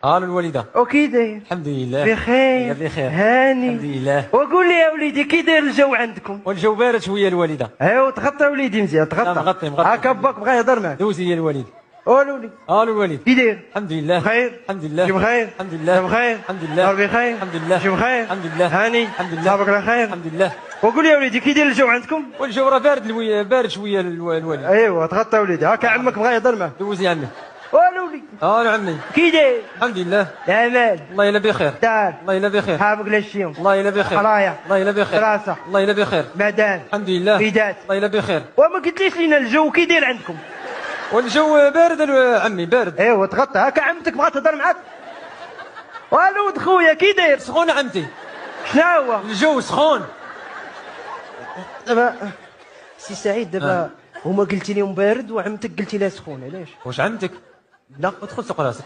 الو الوالده. وكي داير؟ الحمد لله بخير بخير هاني. الحمد لله. وقول لي يا وليدي كي داير الجو عندكم؟ والجو بارد شويه الوالده. ايوا تغطى وليدي مزيان تغطى. مغطي هاكا باك بغا يهضر معاك. دوزي يا الوالد. الوليد الو الوالد. كي داير؟ الحمد لله بخير الحمد لله انت بخير الحمد لله انت بخير الحمد لله ربي بخير الحمد لله انت بخير الحمد لله هاني الحمد لله صابك على خير الحمد لله. وقول يا وليدي كي داير الجو عندكم؟ والجو راه بارد بارد شويه الوالد. ايوا تغطى وليدي هاكا عمك بغا يهضر معاك. دوزي عمي. الوليد الو عمي. كي داير؟ الحمد لله الامان الله يلا بخير تعال الله يلا بخير حابك للشيوم الله يلا بخير قرايه الله يلا بخير دراسه الله يلا بخير معدان الحمد لله فيدات. الله يلا بخير. وما قلتليش لينا الجو كي داير عندكم؟ والجو بارد عمي بارد. ايوا تغطى هاكا عمتك بغات تهضر معاك. والود خويا كي داير؟ سخون عمتي. شنو هو؟ الجو سخون. دابا سي سعيد دابا هما قلتي لهم بارد وعمتك قلتي لها سخون علاش؟ واش عمتك؟ لا ادخل سوق راسك.